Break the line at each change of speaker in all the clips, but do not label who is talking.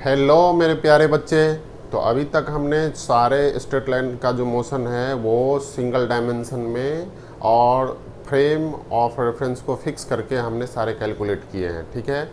Hello मेरे प्यारे बच्चे। तो अभी तक हमने सारे स्ट्रेट लाइन का जो मोशन है वो सिंगल डायमेंशन में और फ्रेम ऑफ रेफरेंस को फिक्स करके हमने सारे कैलकुलेट किए हैं, ठीक है।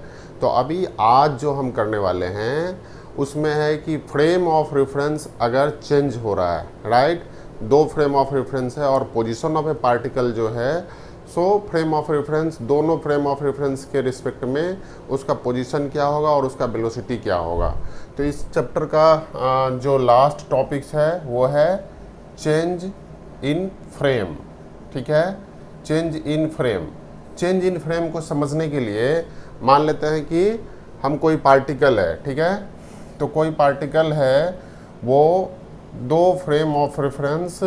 तो अभी आज जो हम करने वाले हैं उसमें है कि फ्रेम ऑफ रेफरेंस अगर चेंज हो रहा है, राइट। दो फ्रेम ऑफ रेफरेंस है और पोजीशन ऑफ ए पार्टिकल जो है, सो फ्रेम ऑफ रेफरेंस, दोनों फ्रेम ऑफ रेफरेंस के रिस्पेक्ट में उसका पोजीशन क्या होगा और उसका वेलोसिटी क्या होगा। तो इस चैप्टर का जो लास्ट टॉपिक्स है वो है चेंज इन फ्रेम, ठीक है। Change in frame, change in frame को समझने के लिए मान लेते हैं कि हम कोई पार्टिकल है, ठीक है। तो कोई पार्टिकल है, वो दो फ्रेम ऑफ रेफरेंस,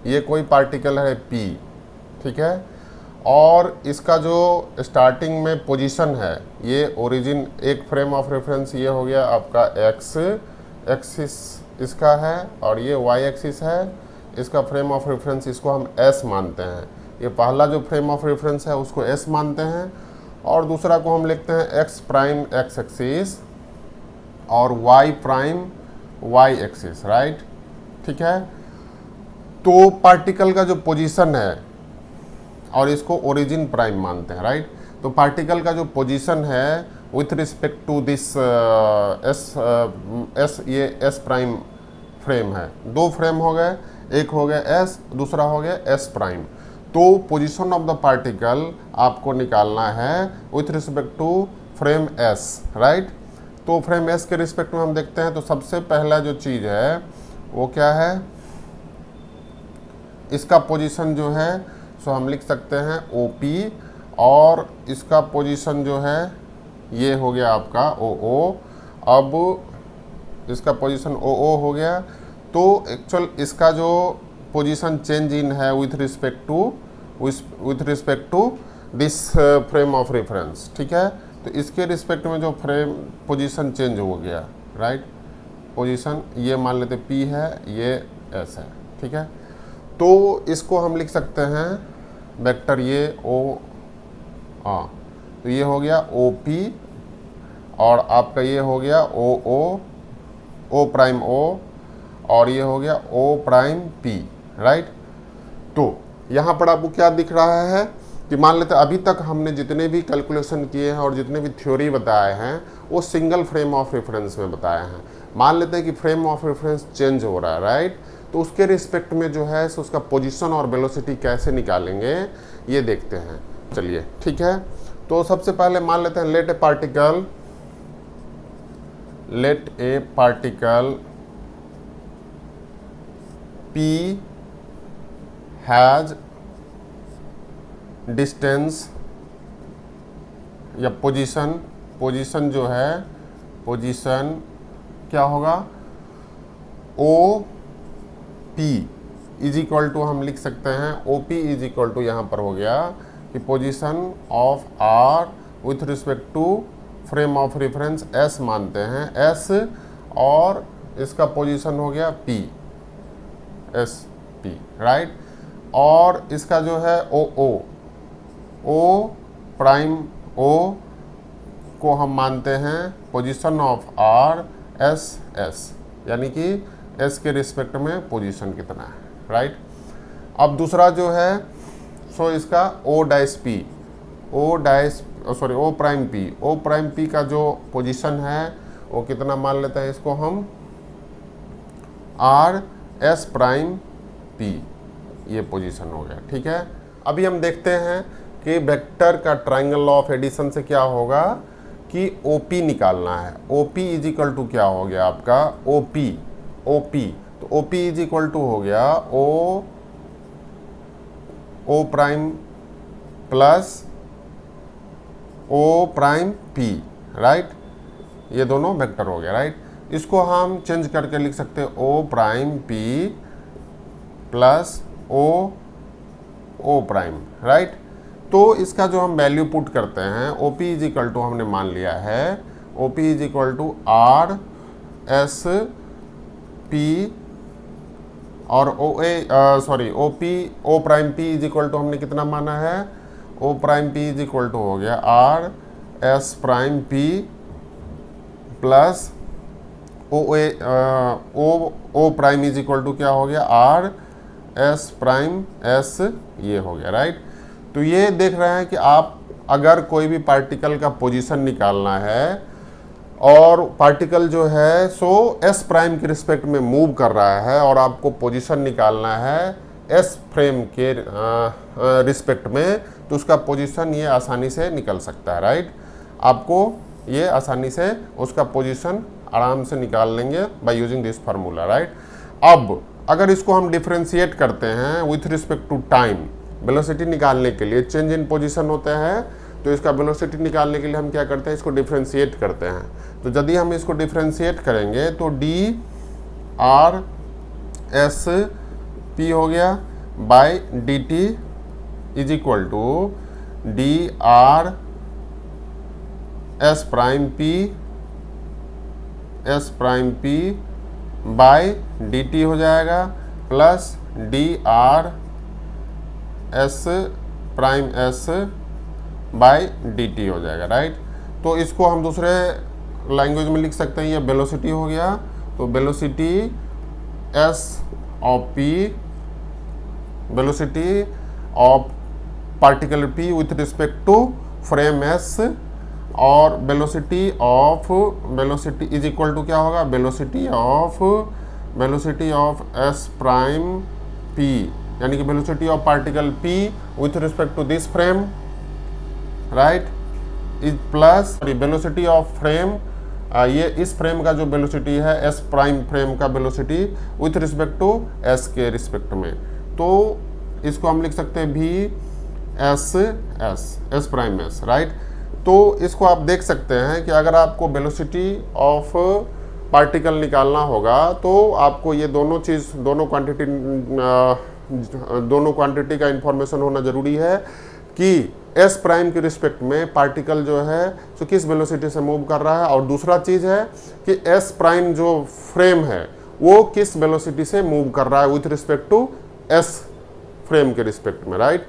ये कोई पार्टिकल है P, ठीक है। और इसका जो स्टार्टिंग में पोजीशन है, ये ओरिजिन एक फ्रेम ऑफ रेफरेंस ये हो गया आपका x एक्सिस इसका है और ये y एक्सिस है। इसका फ्रेम ऑफ रेफरेंस इसको हम S मानते हैं। ये पहला जो फ्रेम ऑफ रेफरेंस है उसको S मानते हैं और दूसरा को हम लिखते हैं x प्राइम x एक्सिस और y prime y axis, right, ठीक है। तो पार्टिकल का जो पोजीशन है और इसको ओरिजिन प्राइम मानते हैं, राइट। तो पार्टिकल का जो पोजीशन है with respect to this S, ये एस प्राइम फ्रेम है। दो फ्रेम हो गए, एक हो गया एस, दूसरा हो गया एस प्राइम। तो पोजीशन ऑफ द पार्टिकल आपको निकालना है with respect to frame S, right. तो फ्रेम एस के रिस्पेक्ट में हम देखते हैं तो सबसे पहला जो चीज़ है वो क्या है, इसका पोजीशन जो है सो हम लिख सकते हैं OP और इसका पोजीशन जो है ये हो गया आपका OO। अब इसका पोजीशन OO हो गया तो एक्चुअल इसका जो पोजीशन चेंज इन है with respect to this frame of reference, ठीक है। तो इसके रिस्पेक्ट में जो फ्रेम पोजीशन चेंज हो गया, राइट। पोजीशन ये मान लेते P है, ये S है, ठीक है। तो इसको हम लिख सकते हैं वेक्टर ये O, तो ये हो गया OP और आपका ये हो गया OO, O प्राइम O और ये हो गया O प्राइम P, राइट। तो यहाँ पर आपको क्या दिख रहा है कि मान लेते हैं अभी तक हमने जितने भी कैलकुलेशन किए हैं और जितने भी थ्योरी बताए हैं वो सिंगल फ्रेम ऑफ रेफरेंस में बताए हैं। मान लेते हैं कि फ्रेम ऑफ रेफरेंस चेंज हो रहा है, राइट। तो उसके रिस्पेक्ट में जो है उसका पोजीशन और वेलोसिटी कैसे निकालेंगे ये देखते हैं, चलिए, ठीक है। तो सबसे पहले मान लेते हैं let a particle P has distance या पोजीशन जो है, पोजीशन क्या होगा OP इज इक्वल टू हम लिख सकते हैं OP इज इक्वल टू यहाँ पर हो गया कि position of R with respect to frame of reference S मानते हैं S और इसका पोजीशन हो गया P, SP, राइट। और इसका जो है O प्राइम O को हम मानते हैं पोजीशन ऑफ R S, यानी कि S के रिस्पेक्ट में पोजीशन कितना है, राइट। अब दूसरा जो है सो इसका O प्राइम P का जो पोजीशन है वो कितना मान लेते हैं, इसको हम R S प्राइम P, ये पोजीशन हो गया, ठीक है। अभी हम देखते हैं कि वेक्टर का ट्राइंगल ऑफ एडिशन से क्या होगा कि OP निकालना है। OP इज इक्वल टू क्या हो गया आपका OP, तो OP इज इक्वल टू हो गया O prime plus O prime P, right. ये दोनों वेक्टर हो गया, राइट। इसको हम चेंज करके लिख सकते हैं O prime P plus O prime, right. तो इसका जो हम वैल्यू पुट करते हैं OP इज इक्वल टू हमने मान लिया है OP is equal to R S P और O prime P is equal to हमने कितना माना है, O prime P is equal to हो गया R S prime P plus O prime is equal to क्या हो गया, आर एस प्राइम एस, ये हो गया, राइट। तो ये देख रहे हैं कि आप अगर कोई भी पार्टिकल का पोजीशन निकालना है और पार्टिकल जो है सो एस प्राइम के रिस्पेक्ट में मूव कर रहा है और आपको पोजीशन निकालना है एस फ्रेम के रिस्पेक्ट में, तो उसका पोजीशन ये आसानी से निकल सकता है, राइट। आपको ये आसानी से उसका पोजीशन आराम से निकाल लेंगे by using this formula, right. अब अगर इसको हम डिफ्रेंशिएट करते हैं with respect to time, velocity निकालने के लिए चेंज इन पोजीशन होता है, तो इसका वेलोसिटी निकालने के लिए हम क्या करते हैं, इसको डिफ्रेंशिएट करते हैं। तो यदि हम इसको डिफ्रेंशिएट करेंगे तो डी आर एस पी हो गया by D T is equal to D R S prime P by D T हो जाएगा plus D R S prime S by D T हो जाएगा, राइट। तो इसको हम दूसरे लैंग्वेज में लिख सकते हैं, ये वेलोसिटी हो गया, तो velocity S of P, velocity of particle P with respect to frame S, और वेलोसिटी इज इक्वल टू क्या होगा, velocity of S prime P, यानी कि velocity of particle P with respect to this frame, right, is plus velocity of frame, ये इस frame का जो velocity है एस प्राइम फ्रेम का velocity with respect to S के रिस्पेक्ट में, तो इसको हम लिख सकते हैं V S prime S, right. तो इसको आप देख सकते हैं कि अगर आपको वेलोसिटी ऑफ पार्टिकल निकालना होगा तो आपको ये दोनों चीज़, दोनों क्वांटिटी का इंफॉर्मेशन होना जरूरी है कि एस प्राइम के रिस्पेक्ट में पार्टिकल जो है तो किस वेलोसिटी से मूव कर रहा है, और दूसरा चीज़ है कि एस प्राइम जो फ्रेम है वो किस वेलोसिटी से मूव कर रहा है with respect to S frame के रिस्पेक्ट में, राइट।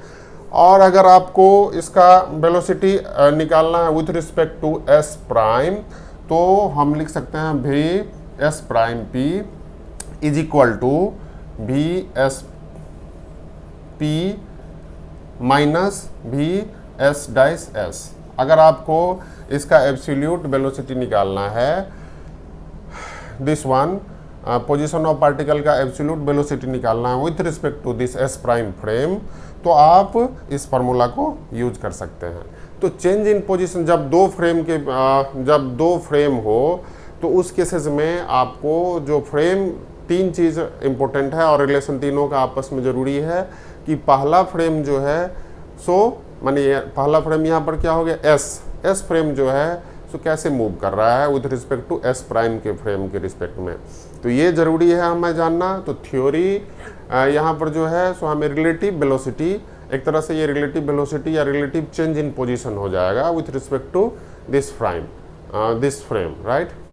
और अगर आपको इसका वेलोसिटी निकालना है with respect to S prime, तो हम लिख सकते हैं V S prime P is equal to V S P minus V S dash S. अगर आपको इसका एब्सोल्यूट वेलोसिटी निकालना है, this one position of particle का एब्सोल्यूट वेलोसिटी निकालना है with respect to this S prime frame, तो आप इस फार्मूला को यूज कर सकते हैं। तो चेंज इन पोजीशन जब दो फ्रेम हो तो उस केसेस में आपको जो फ्रेम, तीन चीज़ इंपॉर्टेंट है और रिलेशन तीनों का आपस में ज़रूरी है कि पहला फ्रेम जो है सो मानिए पहला फ्रेम यहाँ पर क्या हो गया एस फ्रेम जो है सो कैसे मूव कर रहा है with respect to S prime के फ्रेम के रिस्पेक्ट में, तो ये ज़रूरी है हमें जानना। तो थ्योरी यहाँ पर जो है सो हमें रिलेटिव वेलोसिटी, एक तरह से ये रिलेटिव वेलोसिटी या रिलेटिव चेंज इन पोजीशन हो जाएगा with respect to this frame, right.